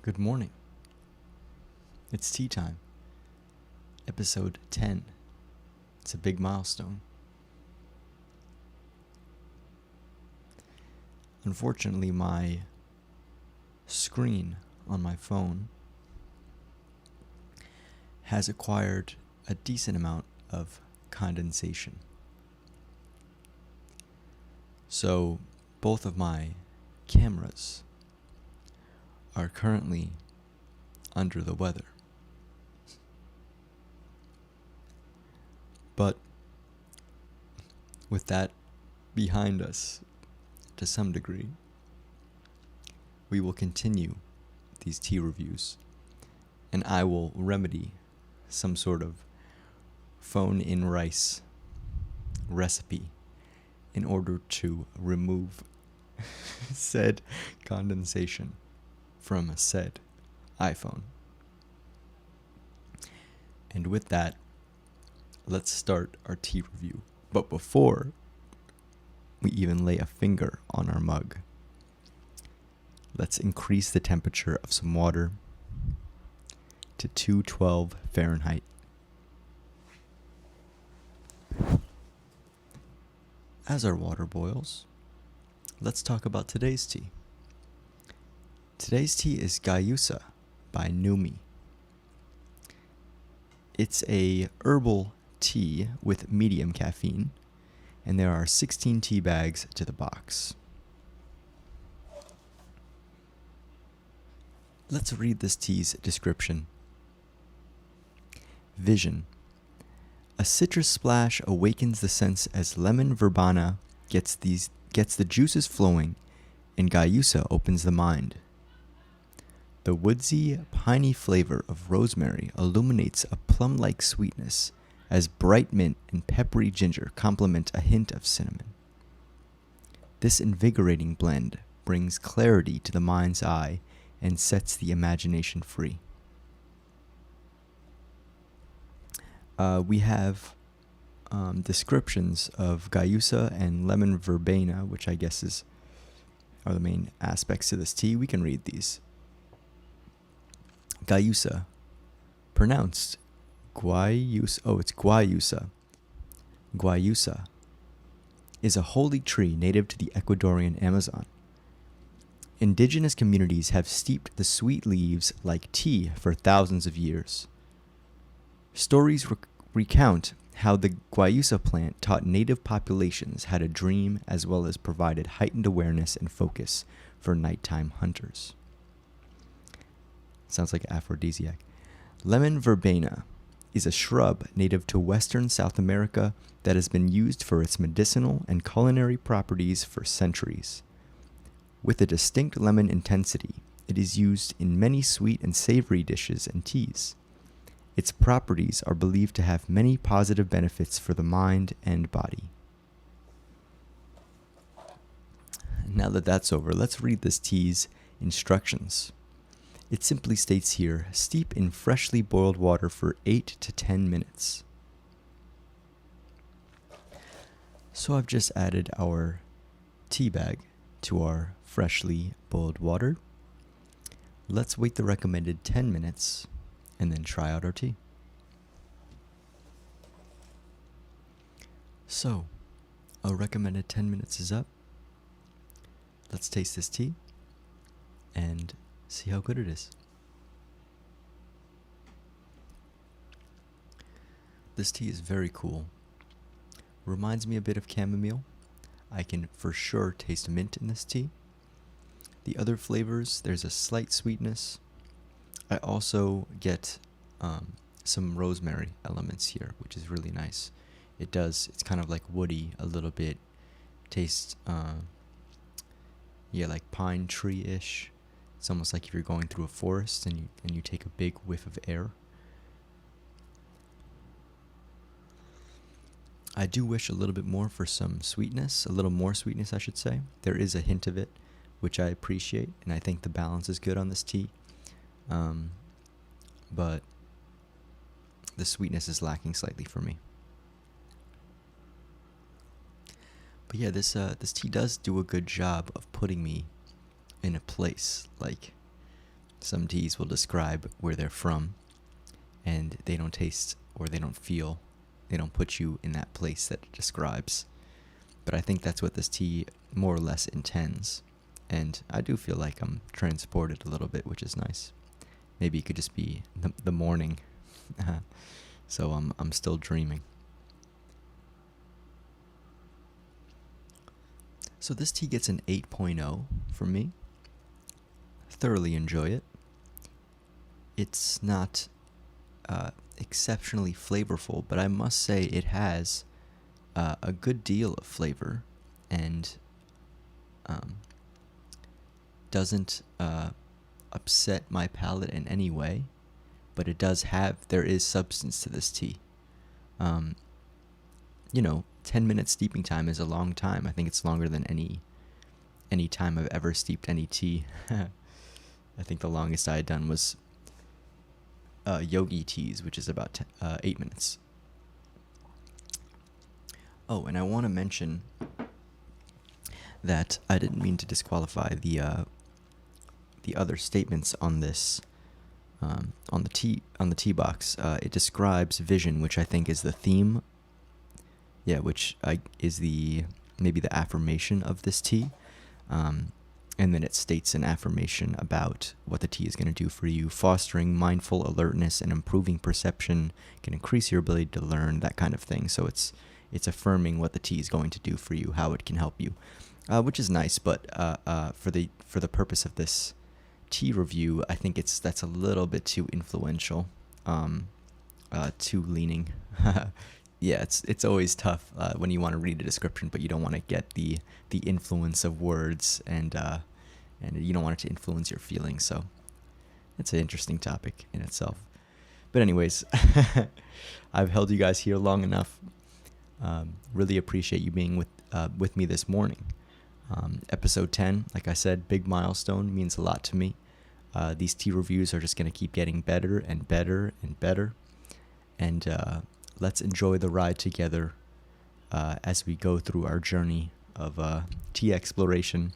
Good morning. It's tea time. Episode 10. It's a big milestone. Unfortunately, my screen on my phone has acquired a decent amount of condensation. So, both of my cameras are currently under the weather. But with that behind us to some degree, we will continue these tea reviews, and I will remedy some sort of phone-in rice recipe in order to remove said condensation from said iPhone. And with that, let's start our tea review. But before we even lay a finger on our mug, let's increase the temperature of some water to 212 Fahrenheit. As our water boils, let's talk about today's tea. Today's tea is Guayusa by Numi. It's a herbal tea with medium caffeine, and there are 16 tea bags to the box. Let's read this tea's description. Vision. A citrus splash awakens the sense as lemon verbena gets the juices flowing, and Guayusa opens the mind. The woodsy, piney flavor of rosemary illuminates a plum-like sweetness as bright mint and peppery ginger complement a hint of cinnamon. This invigorating blend brings clarity to the mind's eye and sets the imagination free. We have descriptions of Guayusa and lemon verbena, which I guess are the main aspects of this tea. We can read these. Guayusa, pronounced Guayusa. Oh, it's Guayusa. Guayusa is a holy tree native to the Ecuadorian Amazon. Indigenous communities have steeped the sweet leaves like tea for thousands of years. Stories recount how the Guayusa plant taught native populations how to dream, as well as provided heightened awareness and focus for nighttime hunters. Sounds like aphrodisiac. Lemon verbena is a shrub native to western South America that has been used for its medicinal and culinary properties for centuries. With a distinct lemon intensity, it is used in many sweet and savory dishes and teas. Its properties are believed to have many positive benefits for the mind and body. Now that that's over, let's read this tea's instructions. It simply states here, steep in freshly boiled water for 8 to 10 minutes. So I've just added our tea bag to our freshly boiled water. Let's wait the recommended 10 minutes and then try out our tea. So, our recommended 10 minutes is up. Let's taste this tea and see how good it is. This tea is very cool. Reminds me a bit of chamomile. I can for sure taste mint in this tea. The other flavors, there's a slight sweetness. I also get some rosemary elements here, which is really nice. It's kind of like woody a little bit. Tastes, like pine tree-ish. It's almost like if you're going through a forest and you take a big whiff of air. I do wish a little bit more for some sweetness, a little more sweetness, I should say. There is a hint of it, which I appreciate, and I think the balance is good on this tea. But the sweetness is lacking slightly for me. But yeah, this tea does do a good job of putting me in a place. Like, Some teas will describe where they're from, and they don't taste or they don't feel, they don't put you in that place that it describes. But I think that's what this tea more or less intends. And I do feel like I'm transported a little bit, which is nice. Maybe it could just be the morning. So I'm still dreaming. So this tea gets an 8.0 from me. Thoroughly enjoy it. It's not exceptionally flavorful, but I must say it has a good deal of flavor, and doesn't upset my palate in any way, but there is substance to this tea. 10 minutes steeping time is a long time. I think it's longer than any time I've ever steeped any tea. I think the longest I had done was yogi teas, which is about 8 minutes. Oh, and I want to mention that I didn't mean to disqualify the other statements on this, on the tea box. It describes vision, which I think is the theme. Yeah, which is maybe the affirmation of this tea. And then it states an affirmation about what the tea is going to do for you. Fostering mindful alertness and improving perception can increase your ability to learn, that kind of thing. So it's affirming what the tea is going to do for you, how it can help you, which is nice. But for the purpose of this tea review, I think that's a little bit too influential, too leaning. Yeah, it's always tough when you want to read a description, but you don't want to get the influence of words, and you don't want it to influence your feelings. So it's an interesting topic in itself. But anyways, I've held you guys here long enough. Really appreciate you being with me this morning. Episode 10, like I said, big milestone, means a lot to me. These tea reviews are just going to keep getting better and better and better. And let's enjoy the ride together as we go through our journey of tea exploration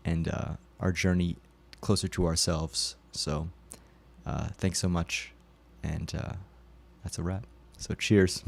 and our journey closer to ourselves. So thanks so much, and that's a wrap. So cheers.